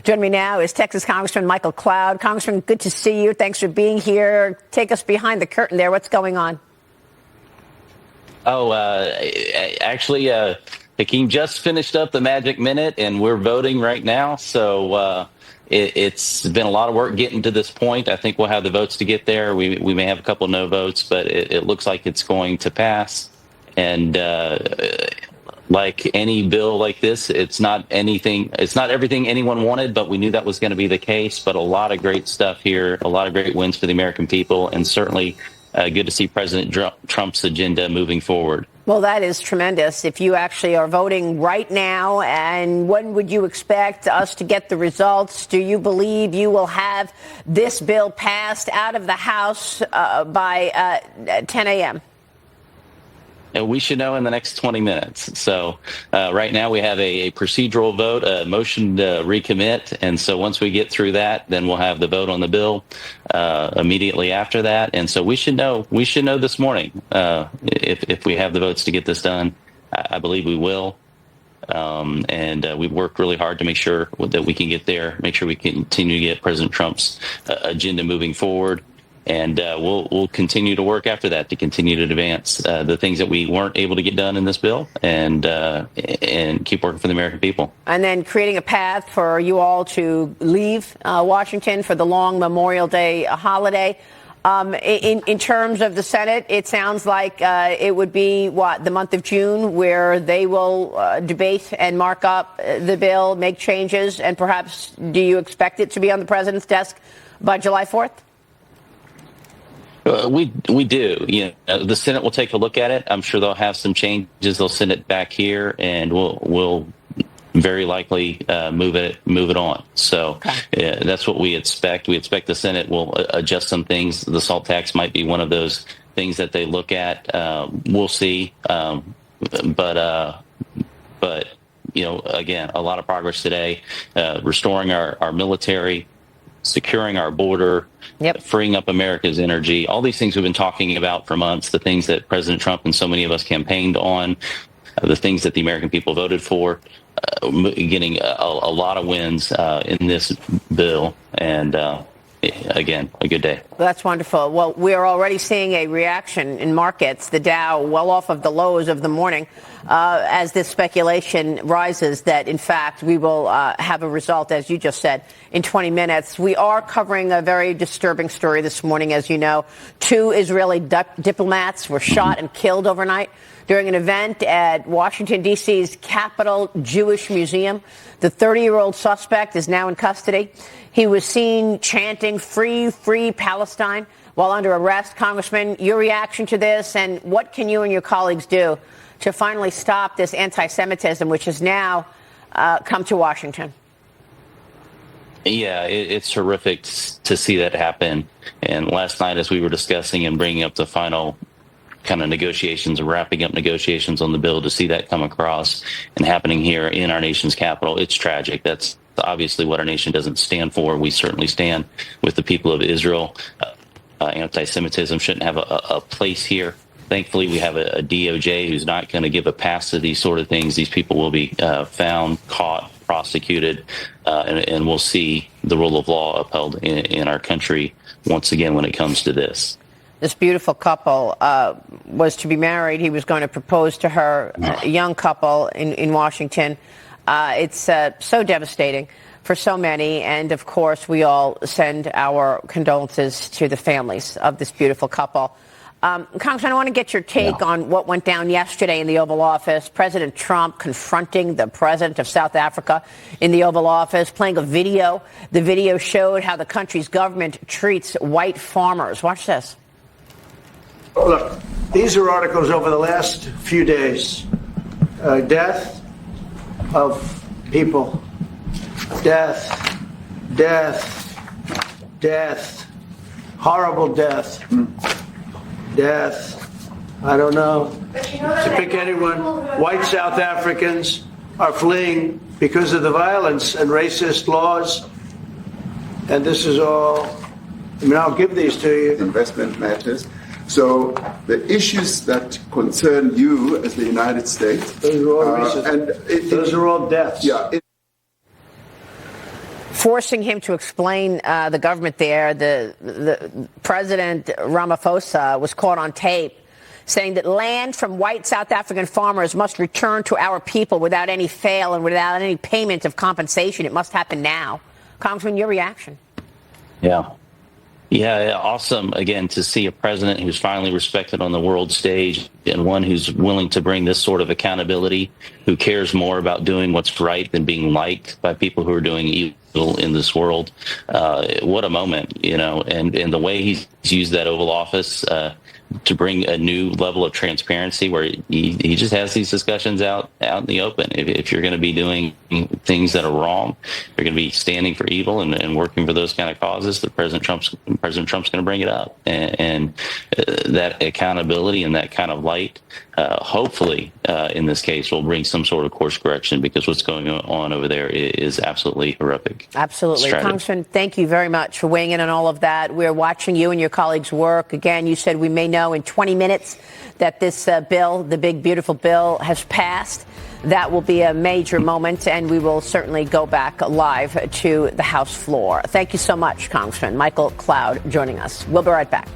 Joining me now is Texas Congressman Michael Cloud. Congressman, good to see you. Thanks for being here. Take us behind the curtain there. What's going on? Actually, Hakeem just finished up the magic minute, and we're voting right now. So it's been a lot of work getting to this point. I think we'll have the votes to get there. We may have a couple no votes, but it looks like it's going to pass. And like any bill like this, it's not everything anyone wanted, but we knew that was going to be the case. But a lot of great stuff here, a lot of great wins for the American people, and certainly good to see President Trump's agenda moving forward. Well, that is tremendous. If you actually are voting right now, and when would you expect us to get the results? Do you believe you will have this bill passed out of the House by 10 a.m.? We should know in the next 20 minutes. So right now we have a procedural vote, a motion to recommit. And so once we get through that, then we'll have the vote on the bill immediately after that. And so we should know this morning if we have the votes to get this done. I believe we will. And we've worked really hard to make sure that we can get there, make sure we continue to get President Trump's agenda moving forward. And we'll continue to work after that to continue to advance the things that we weren't able to get done in this bill, and keep working for the American people. And then creating a path for you all to leave Washington for the long Memorial Day holiday. In terms of the Senate, it sounds like it would be, the month of June, where they will debate and mark up the bill, make changes, and perhaps do you expect it to be on the president's desk by July 4th? We do. The Senate will take a look at it. I'm sure they'll have some changes. They'll send it back here, and we'll very likely move it on. So that's what we expect. We expect the Senate will adjust some things. The SALT tax might be one of those things that they look at. We'll see. But again, a lot of progress today. Restoring our military, securing our border, freeing up America's energy, all these things we've been talking about for months, the things that President Trump and so many of us campaigned on, the things that the American people voted for, getting a lot of wins in this bill. And again, a good day. That's wonderful. Well, we are already seeing a reaction in markets, the Dow well off of the lows of the morning, as this speculation rises that, in fact, we will have a result, as you just said, in 20 minutes. We are covering a very disturbing story this morning, as you know. 2 Israeli diplomats were shot and killed overnight during an event at Washington, D.C.'s Capitol Jewish Museum. The 30-year-old suspect is now in custody. He was seen chanting, "Free, free Palestine," while under arrest. Congressman, your reaction to this, and what can you and your colleagues do to finally stop this anti-Semitism, which has now come to Washington? Yeah, it's horrific to see that happen. And last night, as we were discussing and bringing up the final kind of negotiations, wrapping up negotiations on the bill, to see that come across and happening here in our nation's capital, it's tragic. That's obviously what our nation doesn't stand for. We certainly stand with the people of Israel. Anti-Semitism shouldn't have a place here. Thankfully, we have a DOJ who's not going to give a pass to these sort of things. These people will be found, caught, prosecuted, and we'll see the rule of law upheld in our country once again when it comes to this. This beautiful couple was to be married. He was going to propose to her, a young couple in Washington. It's so devastating for so many. And, of course, we all send our condolences to the families of this beautiful couple. Congressman, I want to get your take on what went down yesterday in the Oval Office. President Trump confronting the president of South Africa in the Oval Office, playing a video. The video showed how the country's government treats white farmers. Watch this. Look, these are articles over the last few days. Death of people. Death. Horrible death. Death. I don't know. To pick anyone. White South Africans are fleeing because of the violence and racist laws. And this is all, I'll give these to you. Investment matters. So the issues that concern you as the United States, those are all deaths. Yeah. forcing him to explain the government there. The President Ramaphosa was caught on tape saying that land from white South African farmers must return to our people without any fail and without any payment of compensation. It must happen now. Congressman, your reaction? Yeah, awesome, again, to see a president who's finally respected on the world stage and one who's willing to bring this sort of accountability, who cares more about doing what's right than being liked by people who are doing evil in this world. What a moment, and the way he's used that Oval Office to bring a new level of transparency where he just has these discussions out in the open. If you're going to be doing things that are wrong, you're going to be standing for evil and working for those kind of causes, President Trump's going to bring it up. And that accountability and that kind of light, hopefully, in this case, will bring some sort of course correction, because what's going on over there is absolutely horrific. Absolutely. Congressman, thank you very much for weighing in on all of that. We're watching you and your colleagues work. Again, you said we may know in 20 minutes that this bill, the big, beautiful bill, has passed. That will be a major moment, and we will certainly go back live to the House floor. Thank you so much, Congressman Michael Cloud, joining us. We'll be right back.